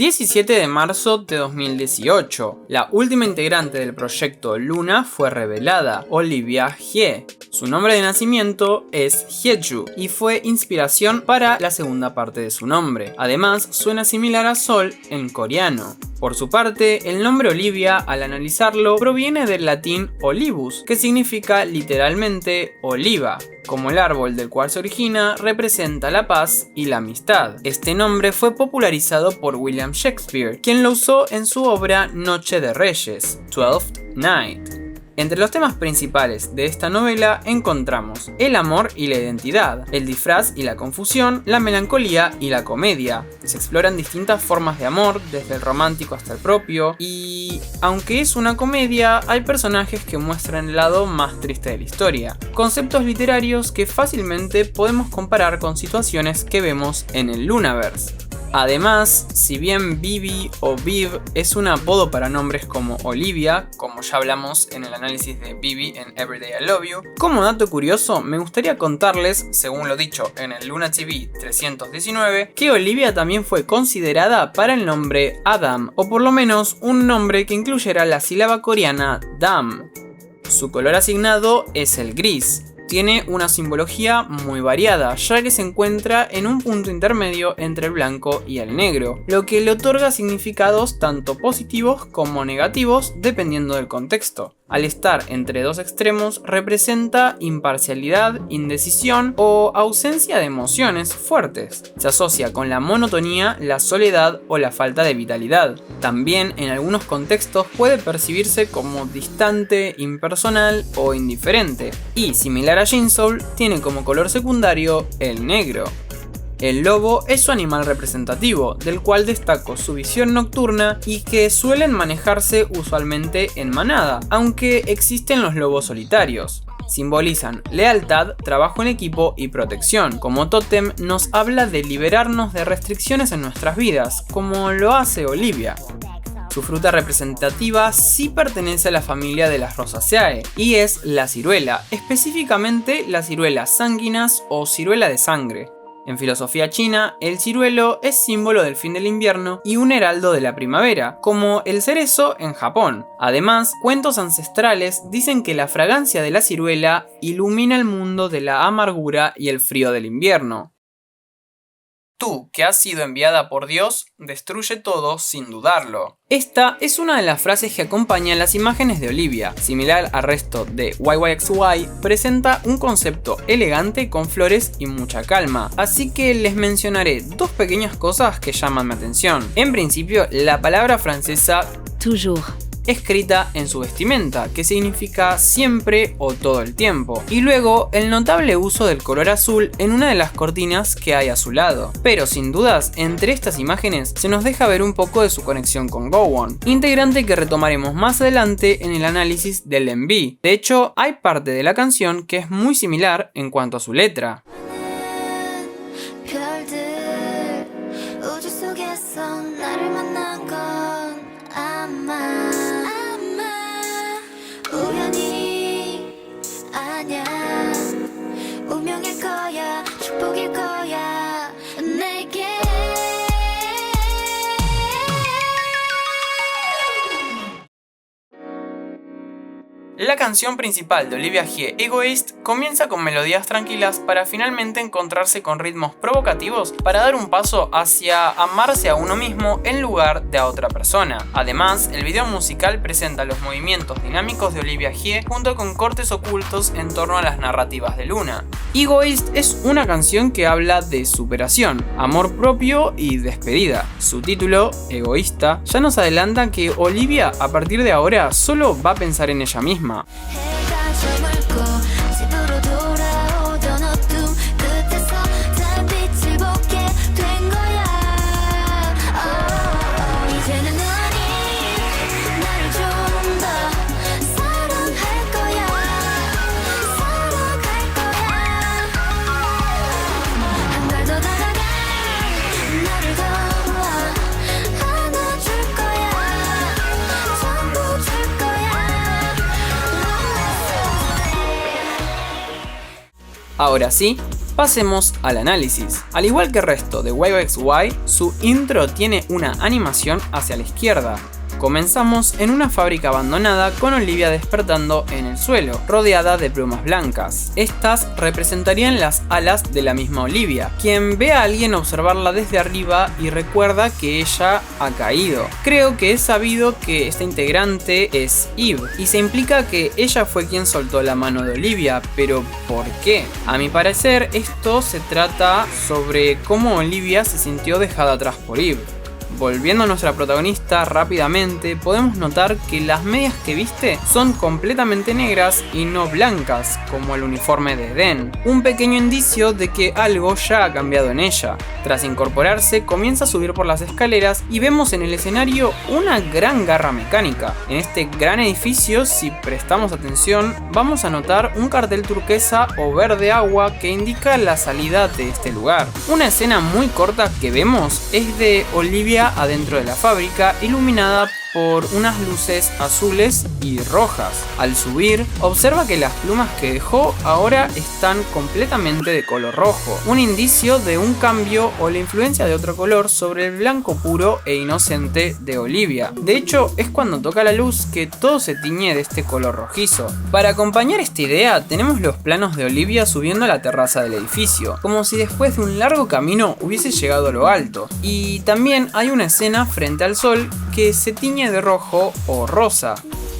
17 de marzo de 2018, la última integrante del proyecto LOONA fue revelada, Olivia Hye. Su nombre de nacimiento es Hyeju y fue inspiración para la segunda parte de su nombre. Además, suena similar a Sol en coreano. Por su parte, el nombre Olivia, al analizarlo, proviene del latín olivus, que significa literalmente oliva. Como el árbol del cual se origina, representa la paz y la amistad. Este nombre fue popularizado por William Shakespeare, quien lo usó en su obra Noche de Reyes, Twelfth Night. Entre los temas principales de esta novela encontramos el amor y la identidad, el disfraz y la confusión, la melancolía y la comedia. Se exploran distintas formas de amor, desde el romántico hasta el propio, y aunque es una comedia, hay personajes que muestran el lado más triste de la historia. Conceptos literarios que fácilmente podemos comparar con situaciones que vemos en el Loonaverse. Además, si bien Vivi o Viv es un apodo para nombres como Olivia, como ya hablamos en el análisis de Vivi en Everyday I Love You, como dato curioso me gustaría contarles, según lo dicho en el Luna TV 319, que Olivia también fue considerada para el nombre Adam, o por lo menos un nombre que incluyera la sílaba coreana Dam. Su color asignado es el gris. Tiene una simbología muy variada, ya que se encuentra en un punto intermedio entre el blanco y el negro, lo que le otorga significados tanto positivos como negativos dependiendo del contexto. Al estar entre dos extremos representa imparcialidad, indecisión o ausencia de emociones fuertes. Se asocia con la monotonía, la soledad o la falta de vitalidad. También en algunos contextos puede percibirse como distante, impersonal o indiferente. Y similar a Jinsoul, tiene como color secundario el negro. El lobo es su animal representativo, del cual destaco su visión nocturna y que suelen manejarse usualmente en manada, aunque existen los lobos solitarios. Simbolizan lealtad, trabajo en equipo y protección. Como tótem nos habla de liberarnos de restricciones en nuestras vidas, como lo hace Olivia. Su fruta representativa sí pertenece a la familia de las Rosaceae y es la ciruela, específicamente la ciruela sanguinas o ciruela de sangre. En filosofía china, el ciruelo es símbolo del fin del invierno y un heraldo de la primavera, como el cerezo en Japón. Además, cuentos ancestrales dicen que la fragancia de la ciruela ilumina el mundo de la amargura y el frío del invierno. Tú, que has sido enviada por Dios, destruye todo sin dudarlo. Esta es una de las frases que acompañan las imágenes de Olivia. Similar al resto de YYXY, presenta un concepto elegante con flores y mucha calma. Así que les mencionaré dos pequeñas cosas que llaman mi atención. En principio, la palabra francesa toujours, escrita en su vestimenta, que significa siempre o todo el tiempo, y luego el notable uso del color azul en una de las cortinas que hay a su lado. Pero sin dudas, entre estas imágenes se nos deja ver un poco de su conexión con Gowon, integrante que retomaremos más adelante en el análisis del MV. De hecho, hay parte de la canción que es muy similar en cuanto a su letra. La canción principal de Olivia Hye, Egoist, comienza con melodías tranquilas para finalmente encontrarse con ritmos provocativos para dar un paso hacia amarse a uno mismo en lugar de a otra persona. Además, el video musical presenta los movimientos dinámicos de Olivia Hye junto con cortes ocultos en torno a las narrativas de Luna. Egoist es una canción que habla de superación, amor propio y despedida. Su título, Egoísta, ya nos adelanta que Olivia a partir de ahora solo va a pensar en ella misma. Ahora sí, Pasemos al análisis. Al igual que el resto de YXY, su intro tiene una animación hacia la izquierda. Comenzamos en una fábrica abandonada con Olivia despertando en el suelo, rodeada de plumas blancas. Estas representarían las alas de la misma Olivia, quien ve a alguien observarla desde arriba y recuerda que ella ha caído. Creo que es sabido que esta integrante es Eve, y se implica que ella fue quien soltó la mano de Olivia, pero ¿por qué? A mi parecer, esto se trata sobre cómo Olivia se sintió dejada atrás por Eve. Volviendo a nuestra protagonista rápidamente, podemos notar que las medias que viste son completamente negras y no blancas, como el uniforme de Den. Un pequeño indicio de que algo ya ha cambiado en ella. Tras incorporarse, comienza a subir por las escaleras y vemos en el escenario una gran garra mecánica. En este gran edificio, si prestamos atención, vamos a notar un cartel turquesa o verde agua que indica la salida de este lugar. Una escena muy corta que vemos es de Olivia adentro de la fábrica, iluminada por unas luces azules y rojas. Al subir, observa que las plumas que dejó ahora están completamente de color rojo, un indicio de un cambio o la influencia de otro color sobre el blanco puro e inocente de Olivia. De hecho, es cuando toca la luz que todo se tiñe de este color rojizo. Para acompañar esta idea, tenemos los planos de Olivia subiendo a la terraza del edificio, como si después de un largo camino hubiese llegado a lo alto. Y también hay una escena frente al sol que se tiñe de rojo o rosa.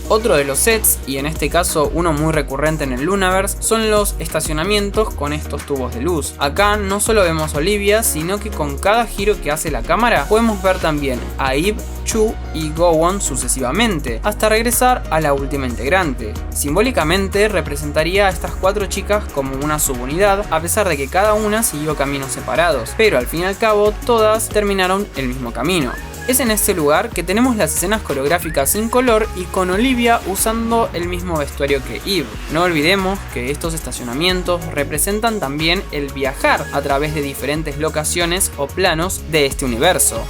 Otro de los sets, y en este caso uno muy recurrente en el Lunaverse, son los estacionamientos con estos tubos de luz. Acá no solo vemos a Olivia, sino que con cada giro que hace la cámara podemos ver también a Eve, Chu y Gowon sucesivamente, hasta regresar a la última integrante. Simbólicamente representaría a estas 4 chicas como una subunidad, a pesar de que cada una siguió caminos separados, pero al fin y al cabo todas terminaron el mismo camino. Es en este lugar que tenemos las escenas coreográficas sin color y con Olivia usando el mismo vestuario que Eve. No olvidemos que estos estacionamientos representan también el viajar a través de diferentes locaciones o planos de este universo.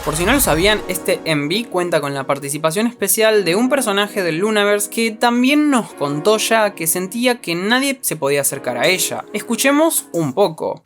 Por si no lo sabían, este MV cuenta con la participación especial de un personaje del Lunaverse que también nos contó ya que sentía que nadie se podía acercar a ella. Escuchemos un poco.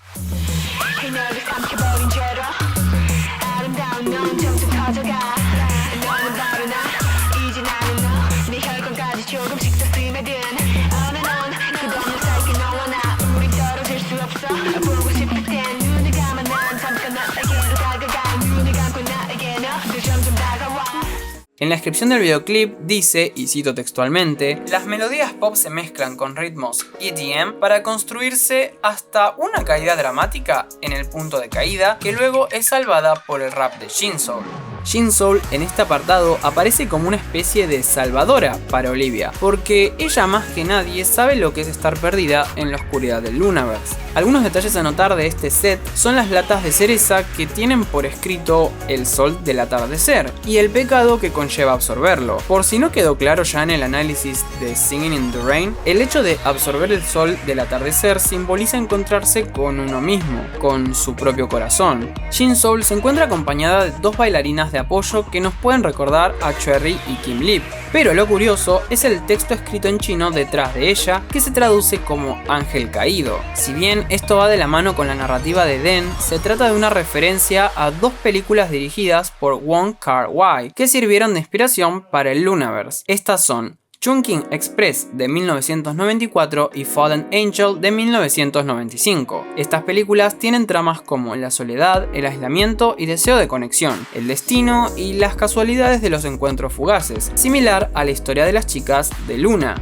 En la descripción del videoclip dice, y cito textualmente, las melodías pop se mezclan con ritmos EDM para construirse hasta una caída dramática en el punto de caída que luego es salvada por el rap de Jinsoul. Jinsoul en este apartado aparece como una especie de salvadora para Olivia, porque ella más que nadie sabe lo que es estar perdida en la oscuridad del Lunaverse. Algunos detalles a notar de este set son las latas de cereza que tienen por escrito el sol del atardecer y el pecado que conlleva absorberlo. Por si no quedó claro ya en el análisis de Singing in the Rain, el hecho de absorber el sol del atardecer simboliza encontrarse con uno mismo, con su propio corazón. Jinsoul se encuentra acompañada de 2 bailarinas de apoyo que nos pueden recordar a Cherry y Kim Lip, pero lo curioso es el texto escrito en chino detrás de ella que se traduce como ángel caído. Si bien esto va de la mano con la narrativa de Den, se trata de una referencia a 2 películas dirigidas por Wong Kar-wai que sirvieron de inspiración para el Lunaverse. Estas son Chungking Express de 1994 y Fallen Angel de 1995. Estas películas tienen tramas como la soledad, el aislamiento y deseo de conexión, el destino y las casualidades de los encuentros fugaces, similar a la historia de las chicas de Luna.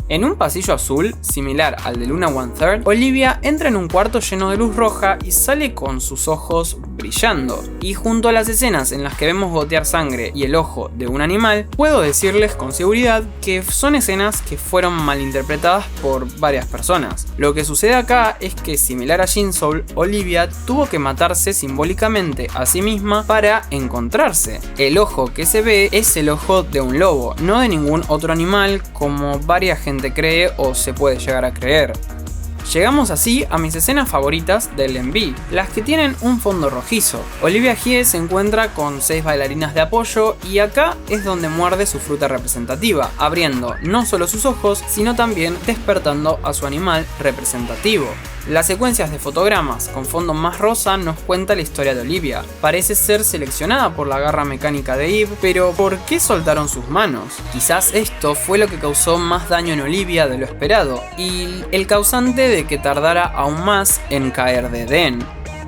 En un pasillo azul, similar al de Luna One Third, Olivia entra en un cuarto lleno de luz roja y sale con sus ojos brillando. Y junto a las escenas en las que vemos gotear sangre y el ojo de un animal, puedo decirles con seguridad que son escenas que fueron malinterpretadas por varias personas. Lo que sucede acá es que, similar a Jinsoul, Olivia tuvo que matarse simbólicamente a sí misma para encontrarse. El ojo que se ve es el ojo de un lobo, no de ningún otro animal como varias gente cree o se puede llegar a creer. Llegamos así a mis escenas favoritas del MV, las que tienen un fondo rojizo. Olivia Hye se encuentra con 6 bailarinas de apoyo y acá es donde muerde su fruta representativa, abriendo no solo sus ojos, sino también despertando a su animal representativo. Las secuencias de fotogramas con fondo más rosa nos cuenta la historia de Olivia. Parece ser seleccionada por la garra mecánica de Eve, pero ¿por qué soltaron sus manos? Quizás esto fue lo que causó más daño en Olivia de lo esperado, y el causante de que tardara aún más en caer de Edén.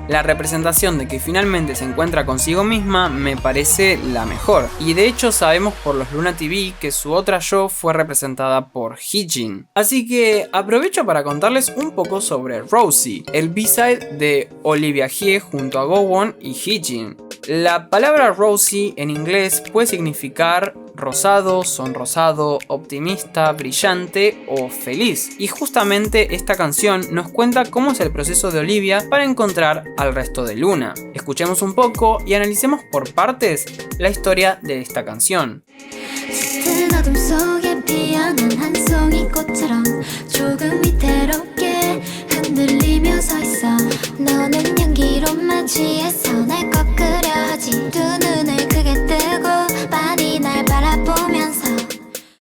La representación de que finalmente se encuentra consigo misma me parece la mejor, y de hecho sabemos por los Luna TV que su otra yo fue representada por Heejin. Así que aprovecho para contarles un poco sobre Rosie, el B-side de Olivia Hye junto a Gowon y Heejin. La palabra Rosie en inglés puede significar rosado, sonrosado, optimista, brillante o feliz. Y justamente esta canción nos cuenta cómo es el proceso de Olivia para encontrar al resto de Luna. Escuchemos un poco y analicemos por partes la historia de esta canción.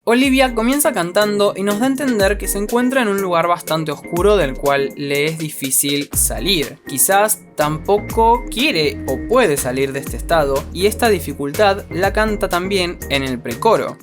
Olivia comienza cantando y nos da a entender que se encuentra en un lugar bastante oscuro del cual le es difícil salir. Quizás tampoco quiere o puede salir de este estado, y esta dificultad la canta también en el precoro.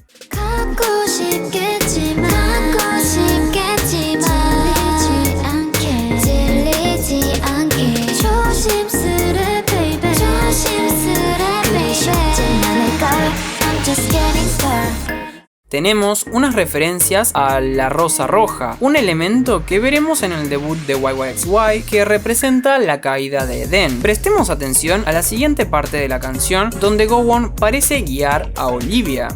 Tenemos unas referencias a la rosa roja, un elemento que veremos en el debut de YYXY que representa la caída de Edén. Prestemos atención a la siguiente parte de la canción donde Gowon parece guiar a Olivia.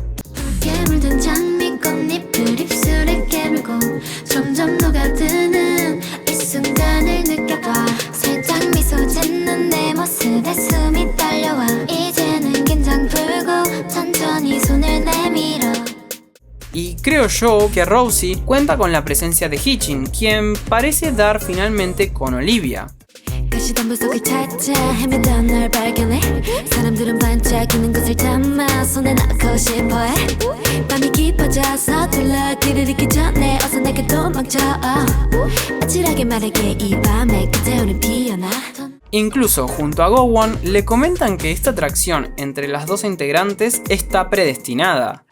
Y creo yo que Rosie cuenta con la presencia de Heejin, quien parece dar finalmente con Olivia. Incluso junto a Gowon le comentan que esta atracción entre las dos integrantes está predestinada.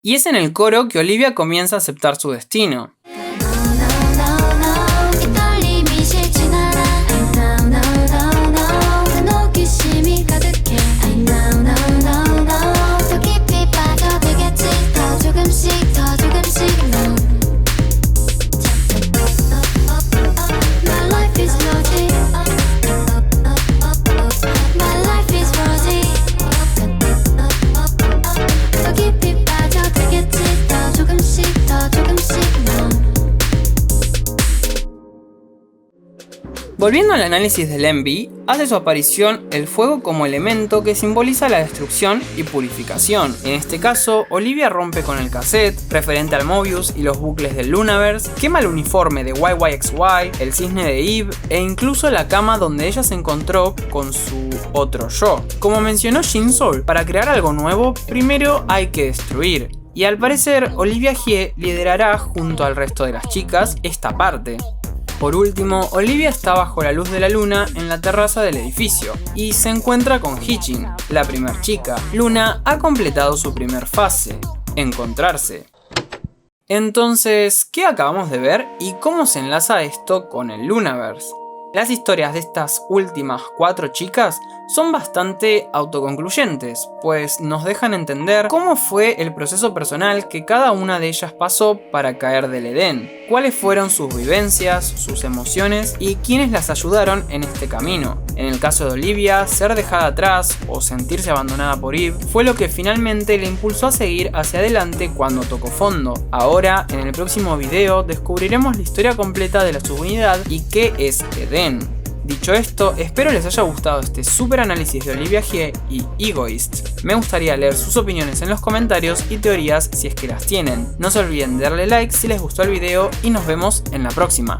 Y es en el coro que Olivia comienza a aceptar su destino. Volviendo al análisis del Envy, hace su aparición el fuego como elemento que simboliza la destrucción y purificación. En este caso, Olivia rompe con el cassette, referente al Mobius y los bucles del Lunaverse, quema el uniforme de YYXY, el cisne de Eve e incluso la cama donde ella se encontró con su otro yo. Como mencionó Shin-Sol, para crear algo nuevo, primero hay que destruir. Y al parecer, Olivia Hye liderará junto al resto de las chicas esta parte. Por último, Olivia está bajo la luz de la luna en la terraza del edificio y se encuentra con Heejin, la primer chica. Luna ha completado su primer fase, encontrarse. Entonces, ¿qué acabamos de ver y cómo se enlaza esto con el Lunaverse? Las historias de estas últimas 4 chicas son bastante autoconcluyentes, pues nos dejan entender cómo fue el proceso personal que cada una de ellas pasó para caer del Edén, cuáles fueron sus vivencias, sus emociones y quiénes las ayudaron en este camino. En el caso de Olivia, ser dejada atrás o sentirse abandonada por Eve fue lo que finalmente le impulsó a seguir hacia adelante cuando tocó fondo. Ahora, en el próximo video, descubriremos la historia completa de la subunidad y qué es Edén. Dicho esto, espero les haya gustado este super análisis de Olivia Hye y Egoist. Me gustaría leer sus opiniones en los comentarios y teorías si es que las tienen. No se olviden de darle like si les gustó el video y nos vemos en la próxima.